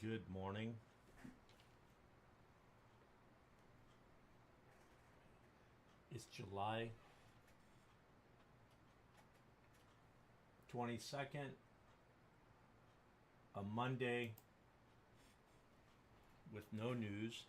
Good morning. It's July 22nd, a Monday with no news.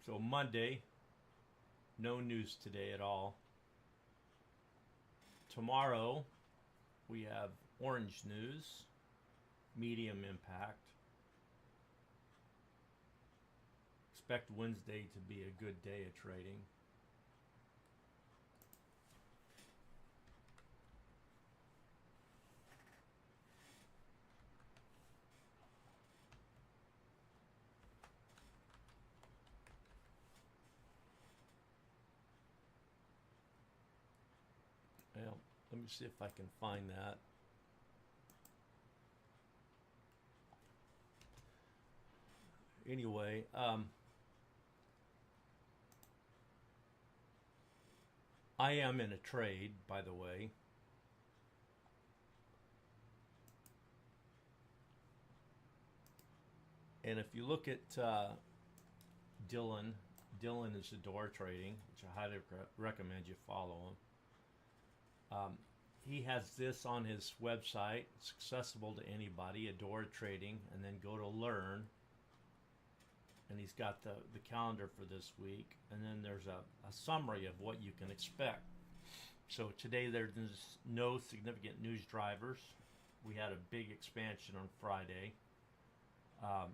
So, Monday, no news today at all. Tomorrow, we have orange news, medium impact. Expect Wednesday to be a good day of trading. Well, let me see if I can find that. Anyway, I am in a trade, by the way. And if you look at Dylan, Dylan is Adore Trading, which I highly recommend you follow him. He has this on his website. It's accessible to anybody, Adore Trading, and then go to Learn. And he's got the calendar for this week. And then there's a summary of what you can expect. So today there's no significant news drivers. We had a big expansion on Friday. It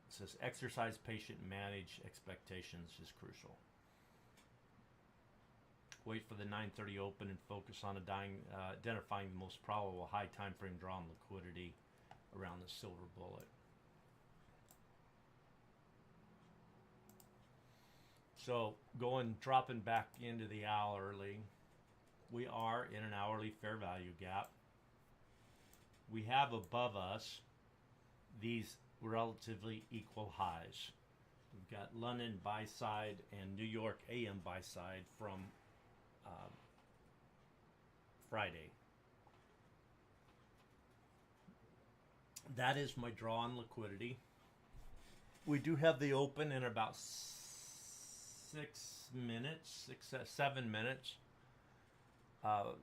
says exercise patient manage expectations is crucial. Wait for the 9:30 open and focus on identifying the most probable high time frame draw on liquidity around the silver bullet. So dropping back into the hourly, we are in an hourly fair value gap. We have above us these relatively equal highs. We've got London buy side and New York AM buy side from Friday. That is my draw on liquidity. We do have the open in about 7 minutes.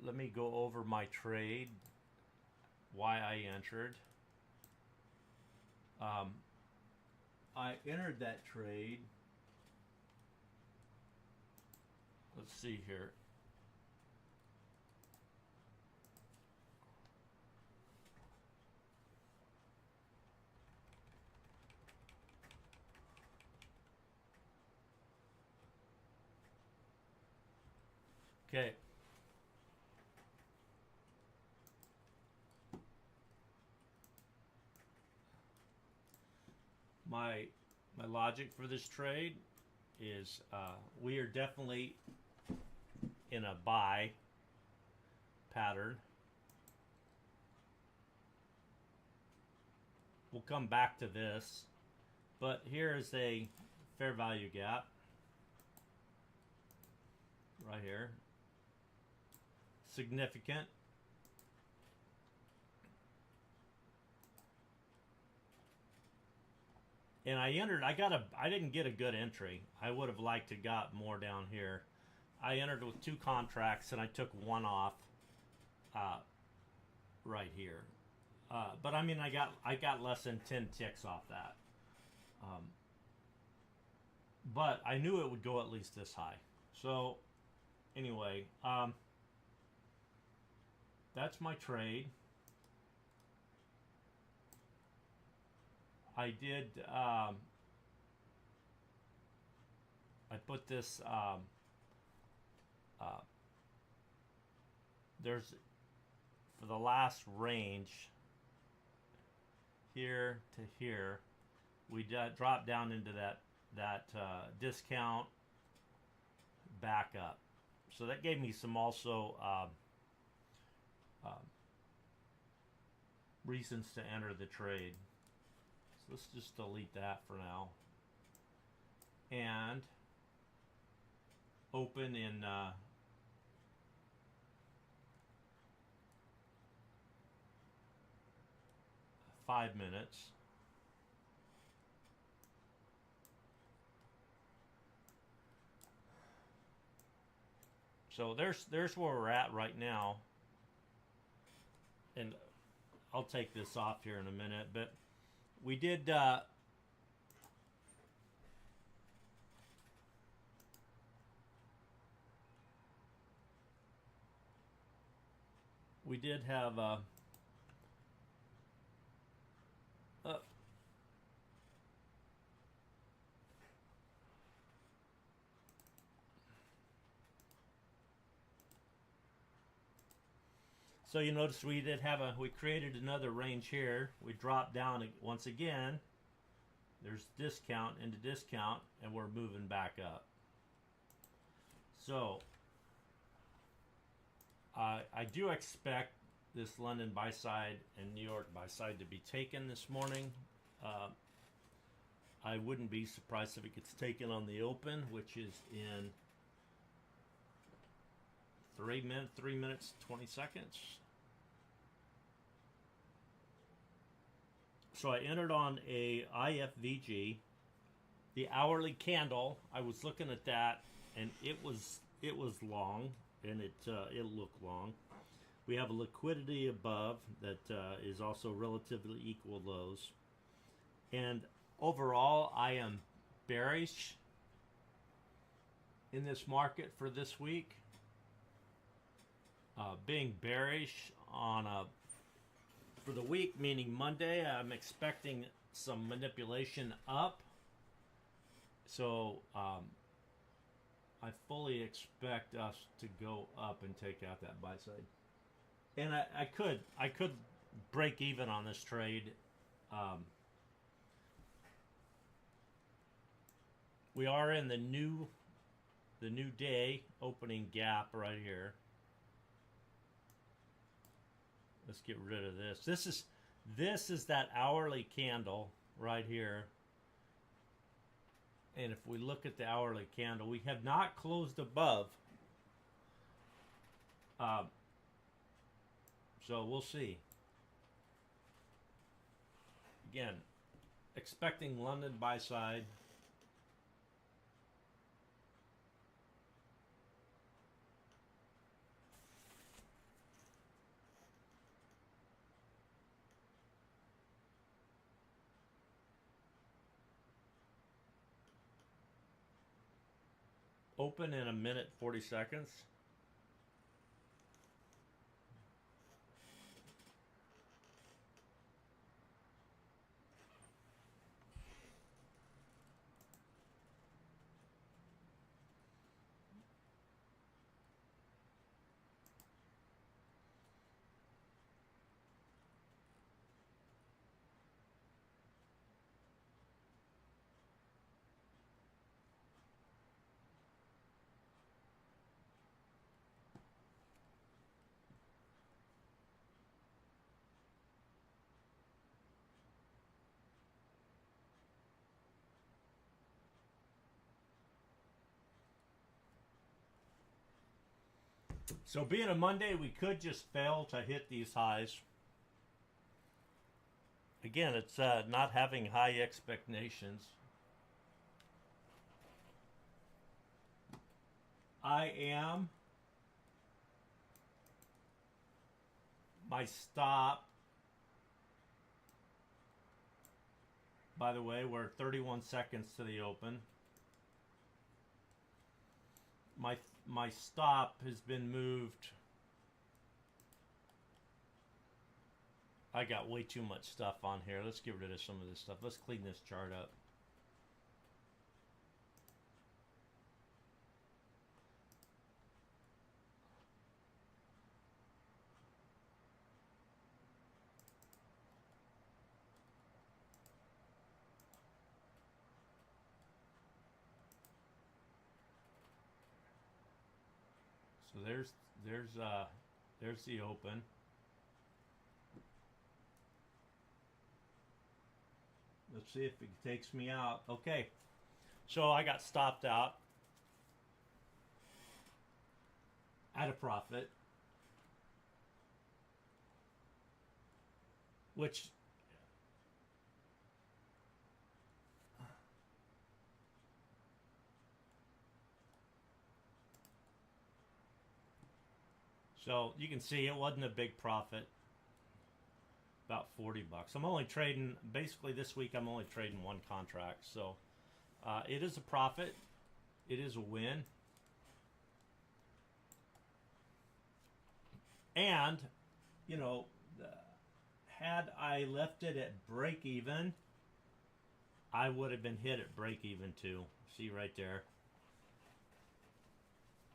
Let me go over my trade, why I entered. I entered that trade. Let's see here. Okay. My logic for this trade is we are definitely in a buy pattern. We'll come back to this, but here is a fair value gap right here. Significant. And I didn't get a good entry. I would have liked to got more down here. I entered with 2 contracts and I took one off right here. But I mean, I got less than 10 ticks off that. But I knew it would go at least this high. So anyway, that's my trade. I did I put this. Uh, there's for the last range here to here, we drop down into that discount backup. So that gave me some also reasons to enter the trade. So let's just delete that for now. And open in 5 minutes. So there's where we're at right now. And I'll take this off here in a minute, but we did have so you notice we created another range here. We dropped down once again. There's discount into discount, and we're moving back up. So I do expect this London buy side and New York buy side to be taken this morning. I wouldn't be surprised if it gets taken on the open, which is in 3 minutes, 20 seconds. So I entered on a IFVG, the hourly candle. I was looking at that, and it was long, and it looked long. We have a liquidity above that is also relatively equal lows, and overall, I am bearish in this market for this week. Being bearish for the week, meaning Monday, I'm expecting some manipulation up. So I fully expect us to go up and take out that buy side. And I could break even on this trade. We are in the new day opening gap right here. Let's get rid of this. This is that hourly candle right here. And if we look at the hourly candle, we have not closed above. So we'll see. Again, expecting London buy side. Open in 1 minute 40 seconds. So being a Monday, we could just fail to hit these highs. Again, it's not having high expectations. My stop, by the way, we're 31 seconds to the open. My stop has been moved. I got way too much stuff on here. Let's get rid of some of this stuff. Let's clean this chart up. So there's the open. Let's see if it takes me out. Okay. So I got stopped out at a profit, which so you can see it wasn't a big profit, about 40 bucks. I'm only trading, basically this week I'm only trading one contract. So it is a profit. It is a win. And, you know, had I left it at break even, I would have been hit at break even too. See right there.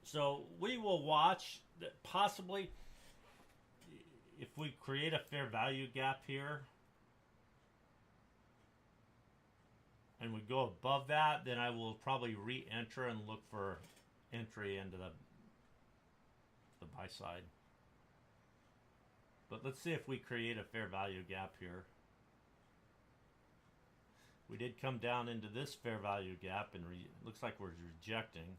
So we will watch that possibly if we create a fair value gap here and we go above that, then I will probably re-enter and look for entry into the buy side. But let's see if we create a fair value gap here. We did come down into this fair value gap and looks like we're rejecting.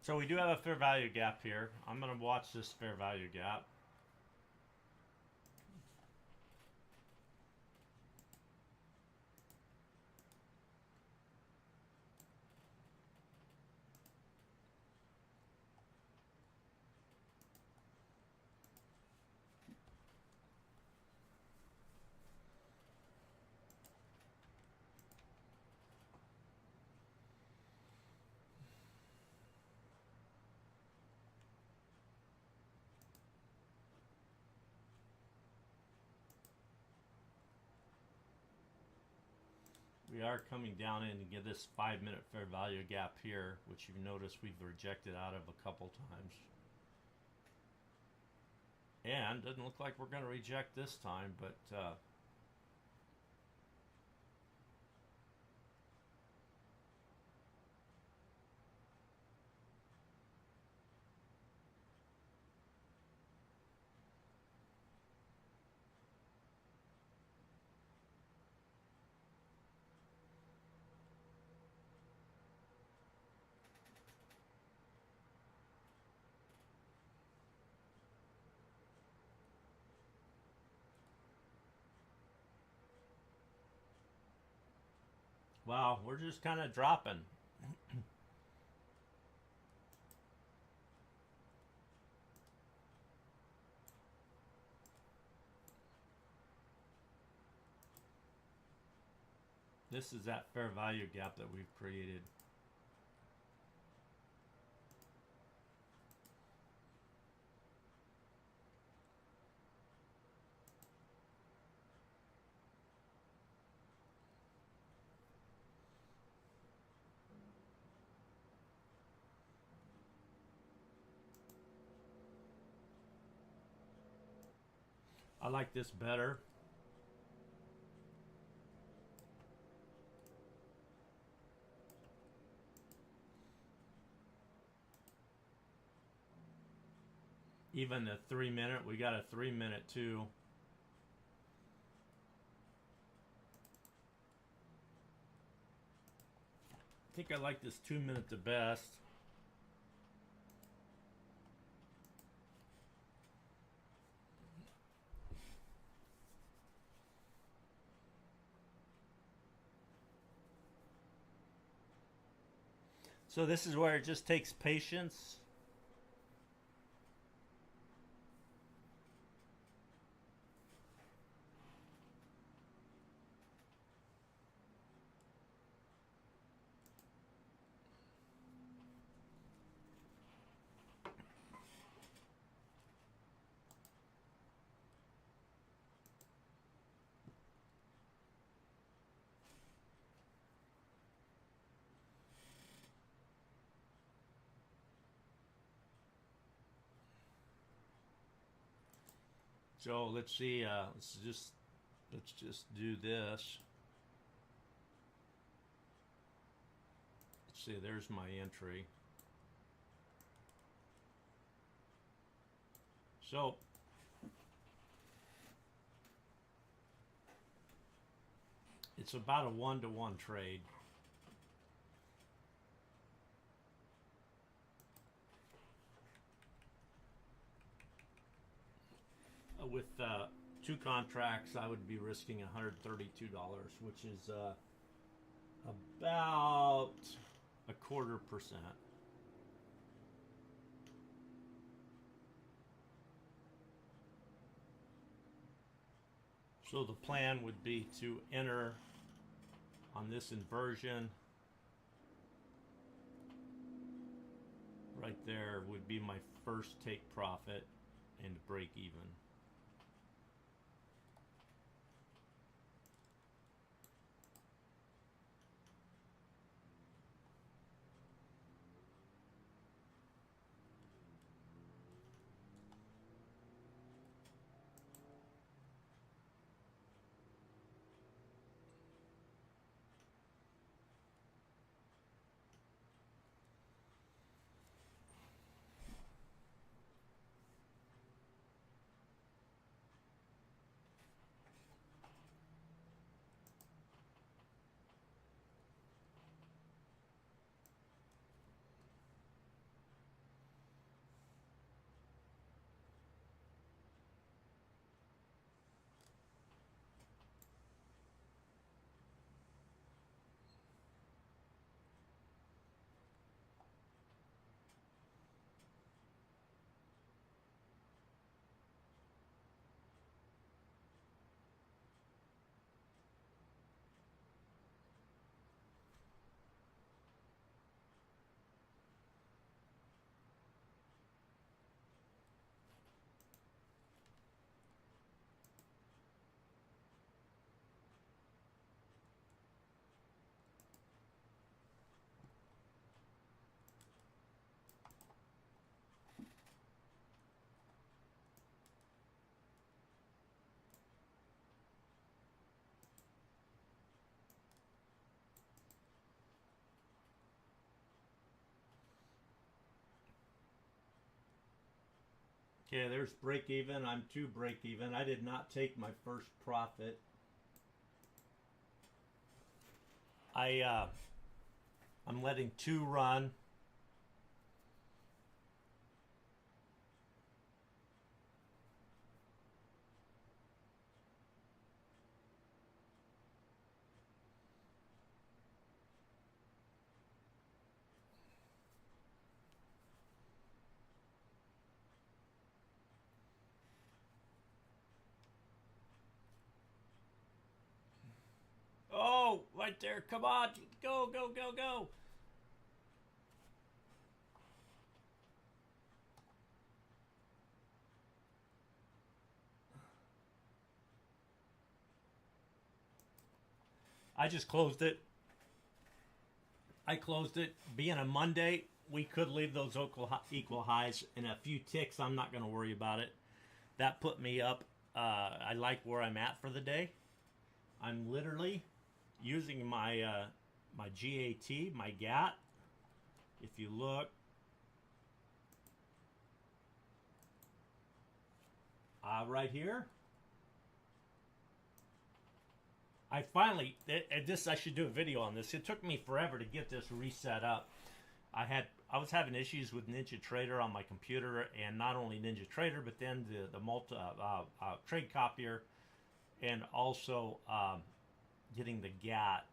So we do have a fair value gap here. I'm going to watch this fair value gap. We are coming down in to get this 5-minute fair value gap here, which you've noticed we've rejected out of a couple times. And doesn't look like we're going to reject this time, but wow, we're just kind of dropping. This is that fair value gap that we've created. I like this better. Even the 3-minute, we got a 3-minute too. I think I like this 2-minute the best. So this is where it just takes patience. So let's see. Let's just do this. Let's see. There's my entry. So it's about a 1-to-1 trade. With 2 contracts, I would be risking $132, which is about 0.25%. So the plan would be to enter on this inversion. Right there would be my first take profit and break even. Okay, there's break even. I'm 2 break even. I did not take my first profit. I'm letting 2 run. Oh, right there. Come on. Go, go, go, go. I just closed it. I closed it. Being a Monday, we could leave those equal highs in a few ticks. I'm not going to worry about it. That put me up. I like where I'm at for the day. I'm literally using my my GAT, my GAT. If you look, right here, I finally, I should do a video on this. It took me forever to get this reset up. I was having issues with NinjaTrader on my computer, and not only NinjaTrader, but then the trade copier, and also getting the GAT.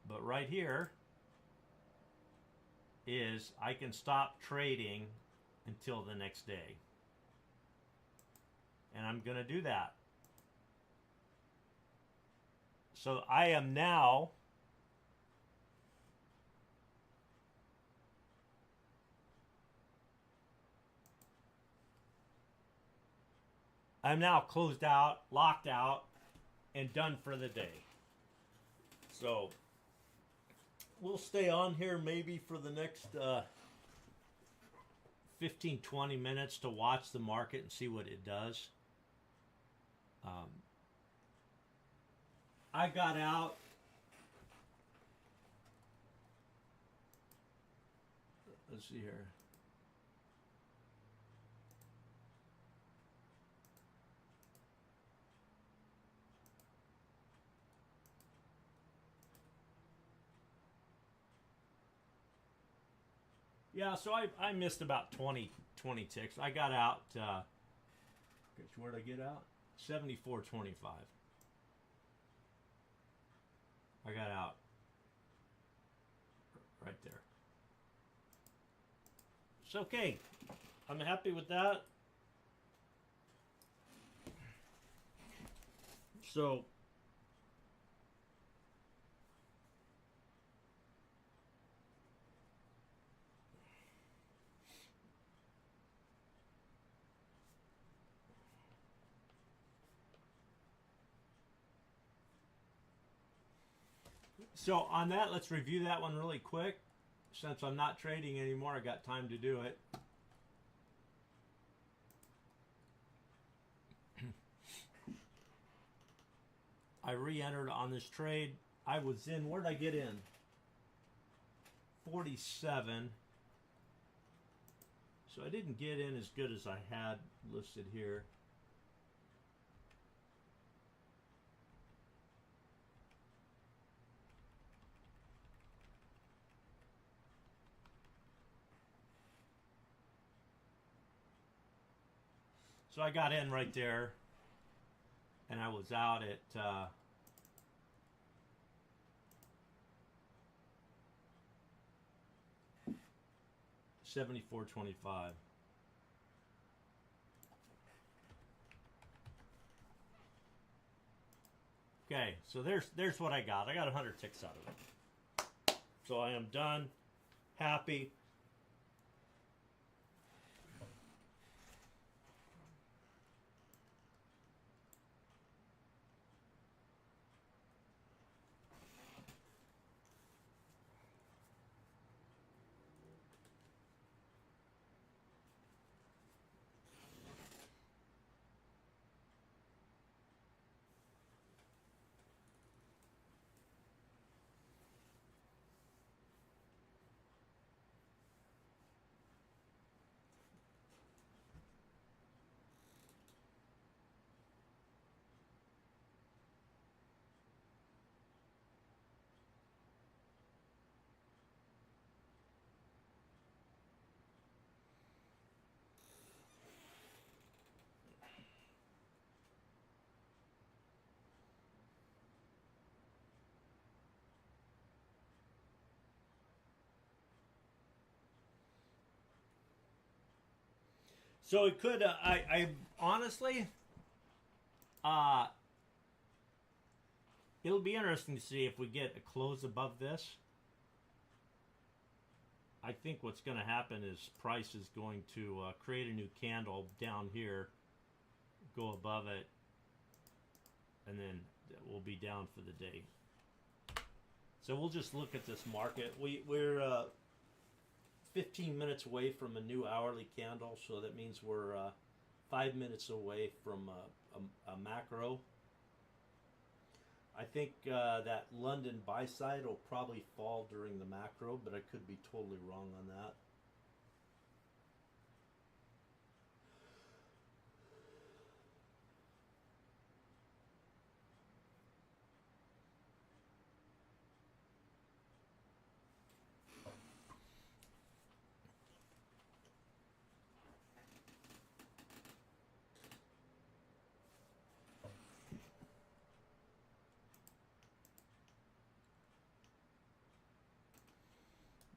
But right here is I can stop trading until the next day, and I'm gonna do that. So I am now closed out, locked out, and done for the day. So we'll stay on here maybe for the next 15-20 minutes to watch the market and see what it does. Um, I got out. Let's see here. Yeah, so I missed about 20 ticks. I got out. Where'd I get out? 74.25. I got out right there. It's okay. I'm happy with that. So So on that, let's review that one really quick. Since I'm not trading anymore, I got time to do it. I re-entered on this trade. I was in, where did I get in? 47. So I didn't get in as good as I had listed here. So I got in right there, and I was out at 74.25. Okay, so there's what I got. I got 100 ticks out of it. So I am done, happy. So it could. I honestly, uh, it'll be interesting to see if we get a close above this. I think what's going to happen is price is going to create a new candle down here, go above it, and then we'll be down for the day. So we'll just look at this market. We're 15 minutes away from a new hourly candle, so that means we're 5 minutes away from a macro. I think that London buy side will probably fall during the macro, but I could be totally wrong on that.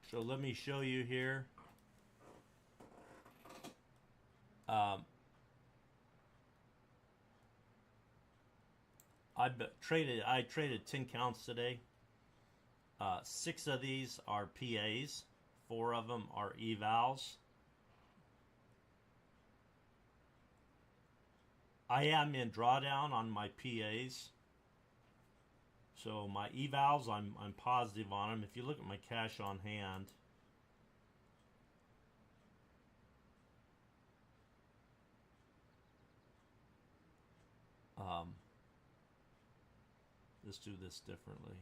So let me show you here. I traded 10 counts today. 6 of these are PAs, 4 of them are evals. I am in drawdown on my PAs. So my evals, I'm positive on them. If you look at my cash on hand, Let's do this differently.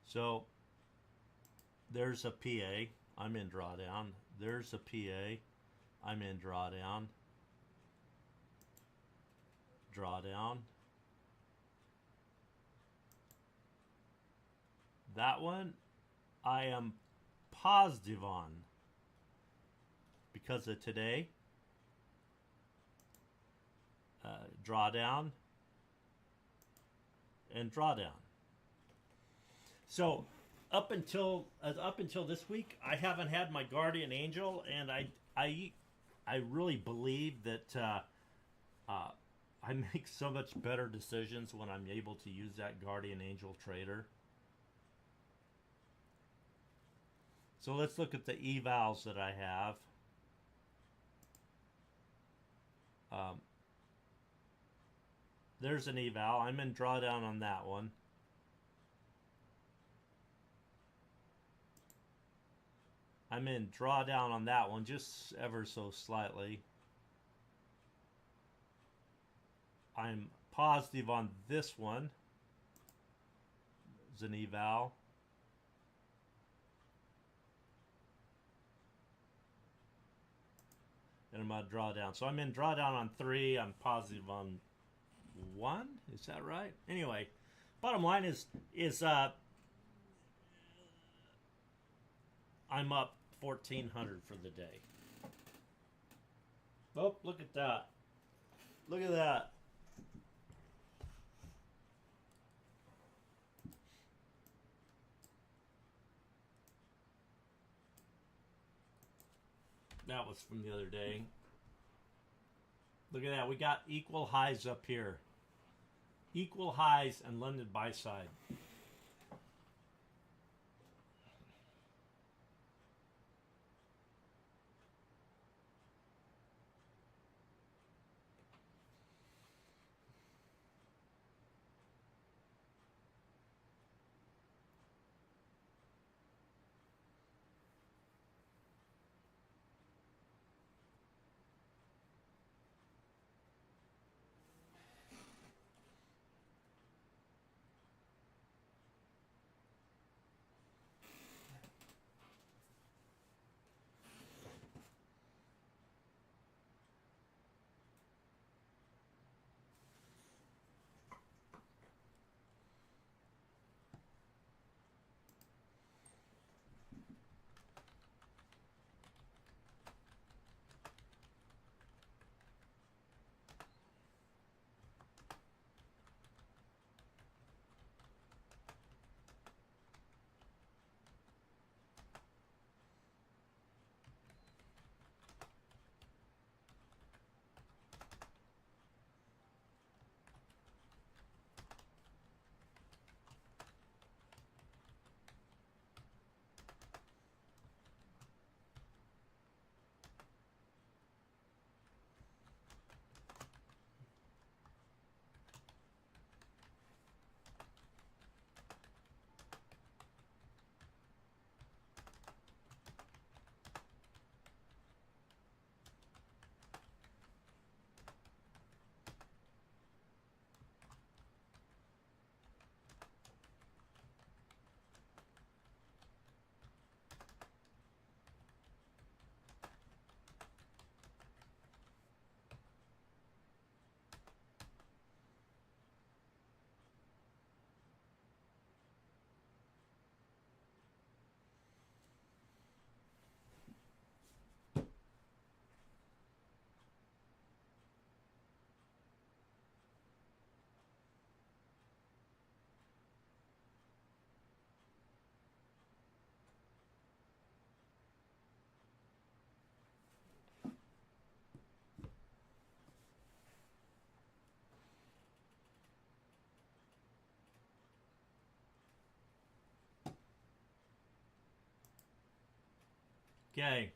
So there's a PA. I'm in drawdown. There's a PA. I'm in drawdown. Drawdown. That one I am positive on because of today. Drawdown and drawdown. So up until this week, I haven't had my guardian angel, and I really believe that I make so much better decisions when I'm able to use that guardian angel trader. So let's look at the evals that I have. There's an eval. I'm in drawdown on that one. I'm in drawdown on that one, just ever so slightly. I'm positive on this one. It's an eval. And I'm going to draw down. So I'm in drawdown on 3. I'm positive on 1. Is that right? Anyway, bottom line is I'm up 1,400 for the day. Oh, look at that. Look at that. That was from the other day. Look at that. We got equal highs up here. Equal highs and London buy side. Okay.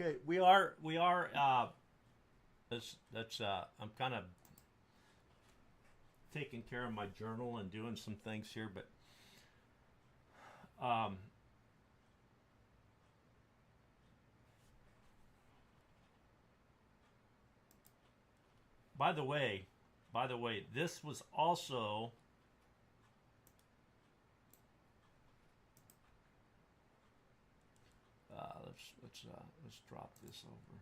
Okay, we are I'm kind of taking care of my journal and doing some things here, but um, by the way, this was also let's drop this over.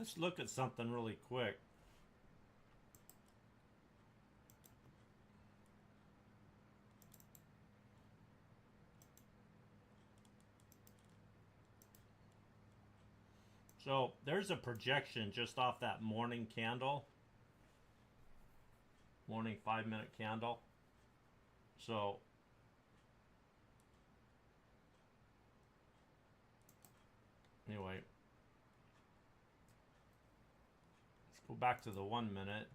Let's look at something really quick. So there's a projection just off that morning candle, morning 5 minute candle. So anyway, let's go back to the 1 minute.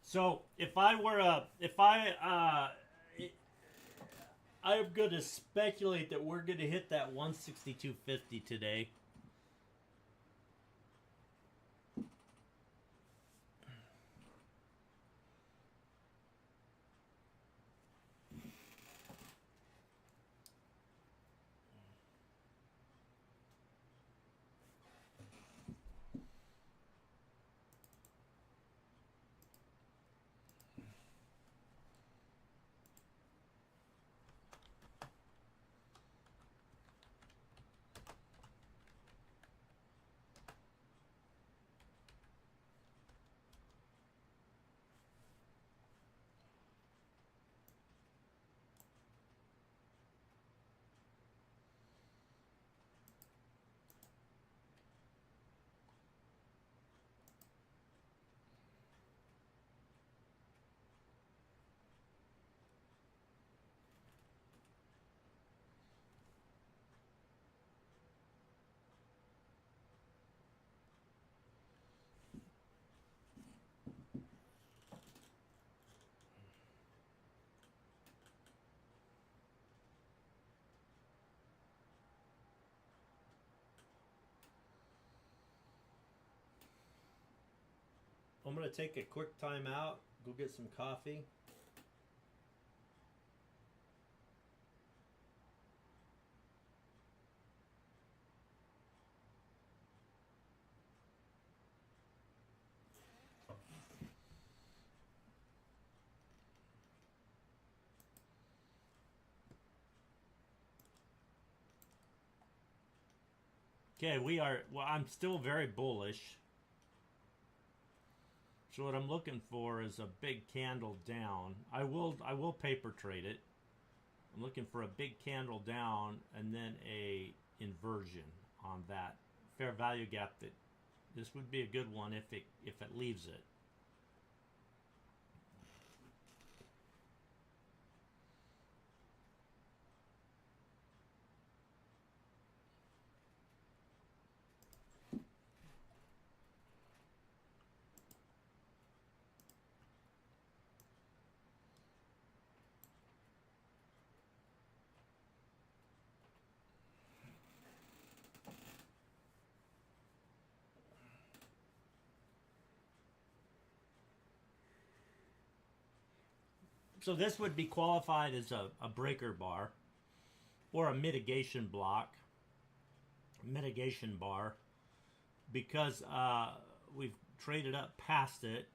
So I'm going to speculate that we're going to hit that 162.50 today. I'm going to take a quick time out, go get some coffee. Okay, we are. Well, I'm still very bullish. So what I'm looking for is a big candle down. I will paper trade it. I'm looking for a big candle down and then a inversion on that fair value gap. That this would be a good one if it leaves it. So this would be qualified as a breaker bar or a mitigation block, mitigation bar, because we've traded up past it,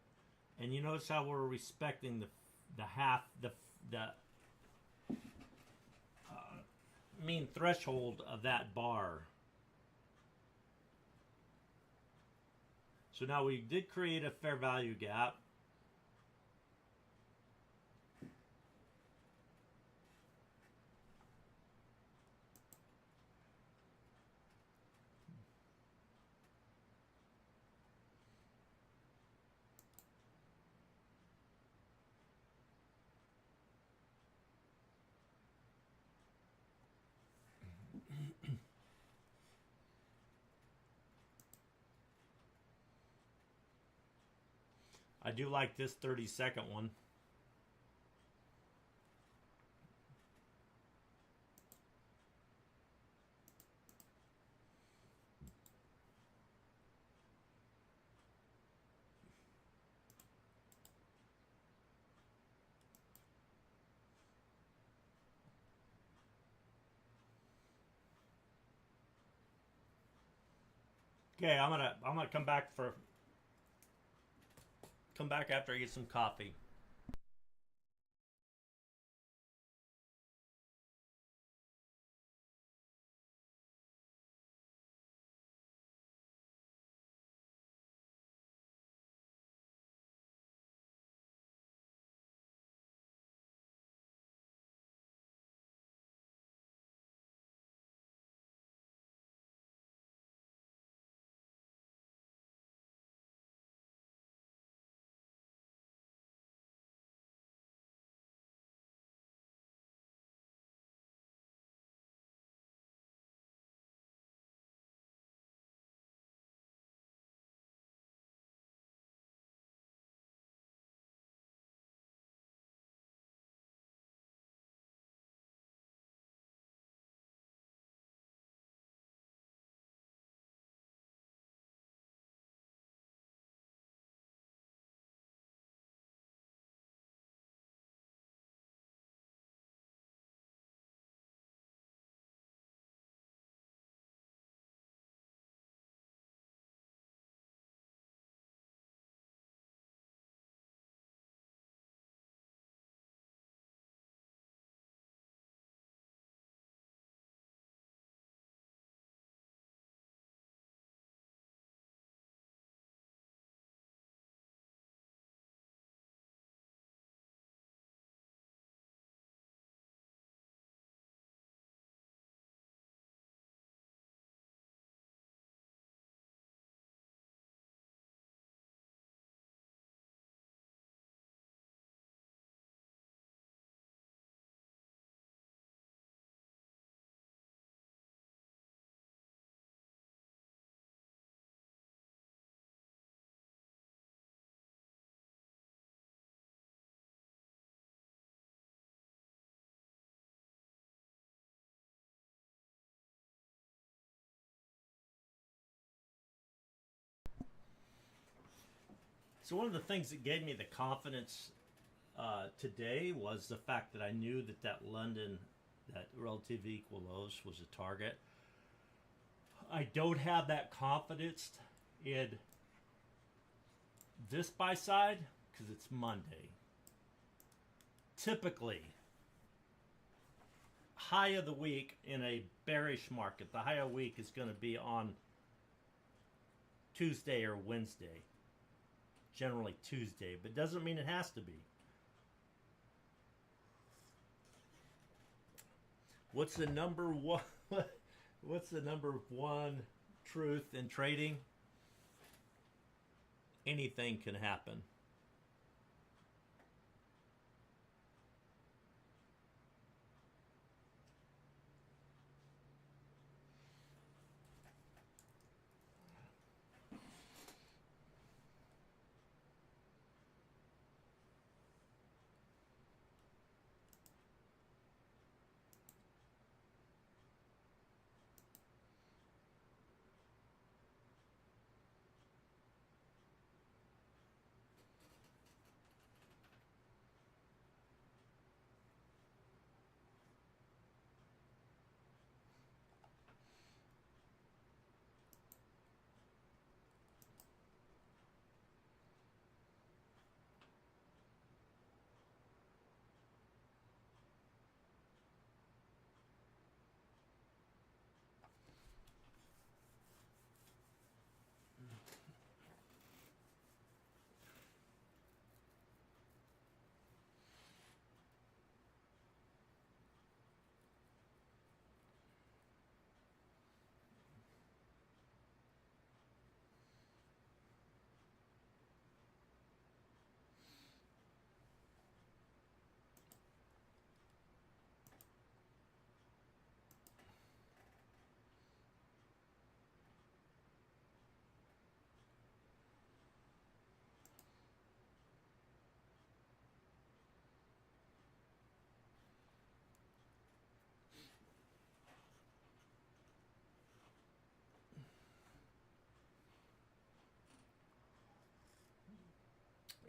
and you notice how we're respecting the half the mean threshold of that bar. So now we did create a fair value gap. I do like this 30-second one. Okay, I'm gonna come back after I get some coffee. So one of the things that gave me the confidence today was the fact that I knew that London, that relative equal lows was a target. I don't have that confidence in this buy side because it's Monday. Typically, high of the week in a bearish market, the high of the week is going to be on Tuesday or Wednesday. Generally Tuesday, but doesn't mean it has to be. What's the number one? What's the number one truth in trading? Anything can happen.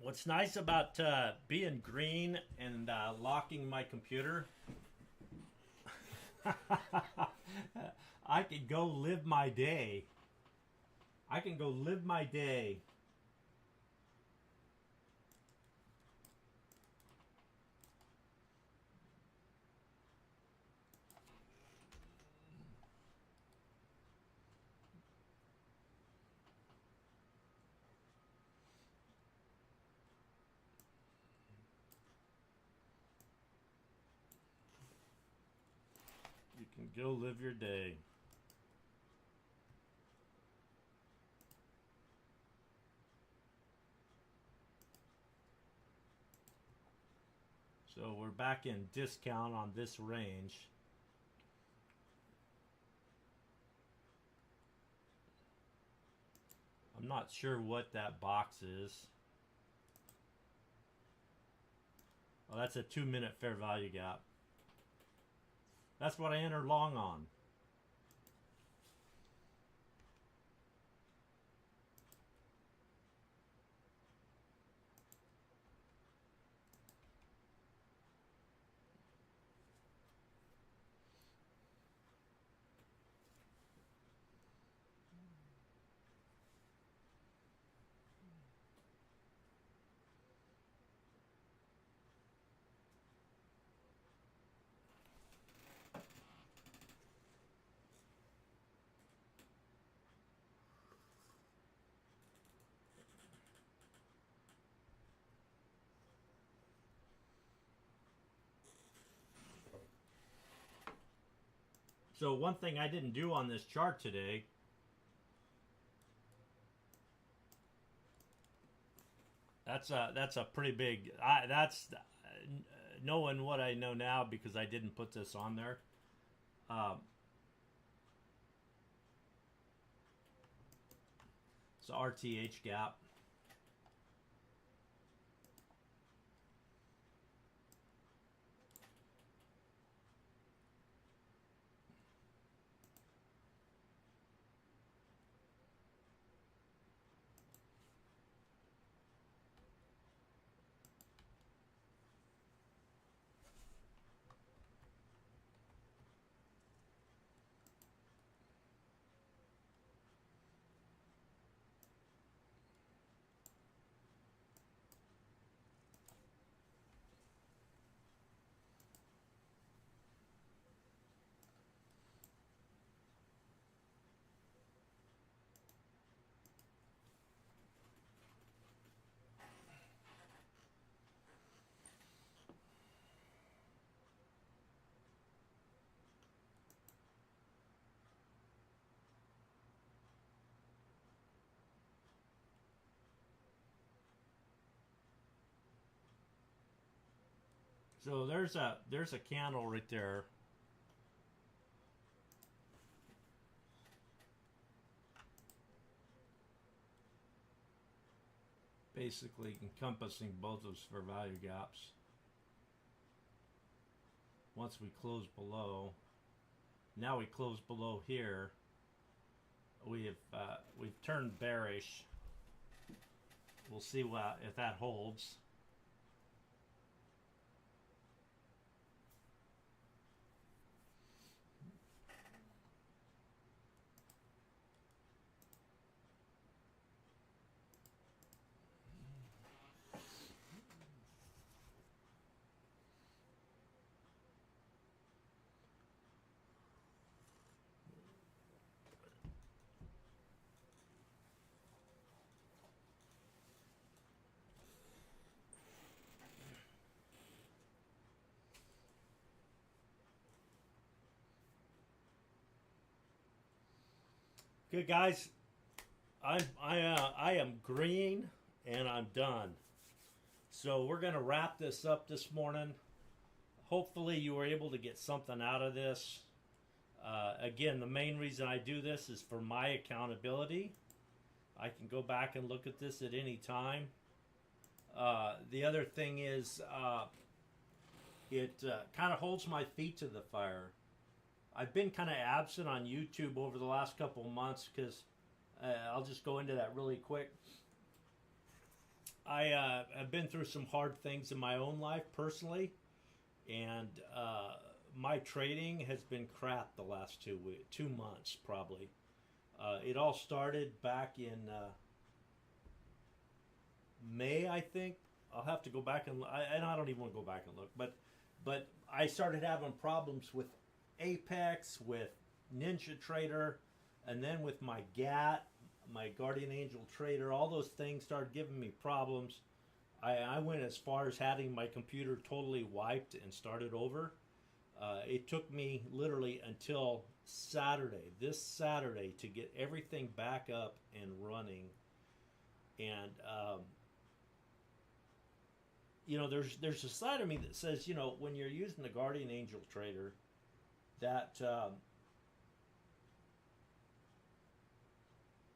What's nice about being green and locking my computer, I can go live my day. I can go live my day. You can go live your day. So we're back in discount on this range. I'm not sure what that box is. Oh, that's a 2-minute fair value gap. That's what I entered long on. So one thing I didn't do on this chart today, that's a pretty big. That's knowing what I know now because I didn't put this on there. It's RTH gap. So there's a candle right there. Basically encompassing both those fair value gaps. Once we close below, now we close below here. We've turned bearish. We'll see if that holds. Good guys, I am green and I'm done. So we're gonna wrap this up this morning. Hopefully you were able to get something out of this. Again, the main reason I do this is for my accountability. I can go back and look at this at any time. The other thing is it kind of holds my feet to the fire. I've been kind of absent on YouTube over the last couple of months because I'll just go into that really quick. I have been through some hard things in my own life personally, and my trading has been crap the last 2 months probably. It all started back in May, I think. I'll have to go back and I don't even want to go back and look, but I started having problems with Apex, with Ninja Trader, and then with my GAT, my Guardian Angel Trader. All those things started giving me problems. I went as far as having my computer totally wiped and started over. It took me literally until this Saturday, to get everything back up and running. And you know, there's a side of me that says, you know, when you're using the Guardian Angel Trader, that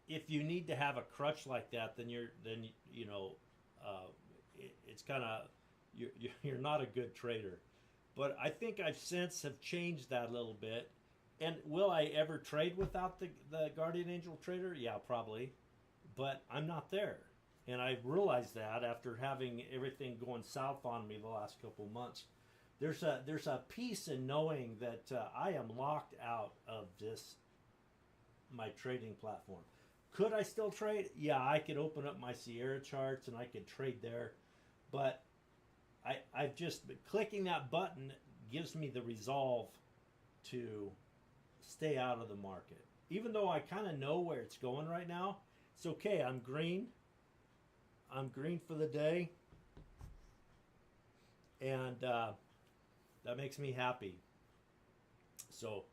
if you need to have a crutch like that, then you know, it's kind of, you're not a good trader. But I think I've since have changed that a little bit. And will I ever trade without the Guardian Angel Trader? Yeah, probably. But I'm not there. And I realized that after having everything going south on me the last couple of months. There's a peace in knowing that I am locked out of my trading platform. Could I still trade? Yeah, I could open up my Sierra charts and I could trade there. But I've just been clicking that button gives me the resolve to stay out of the market. Even though I kind of know where it's going right now, it's okay. I'm green. I'm green for the day. And that makes me happy. So,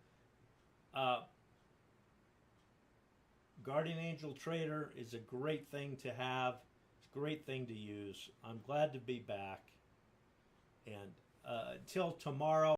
Guardian Angel Trader is a great thing to have. It's a great thing to use. I'm glad to be back. And until tomorrow.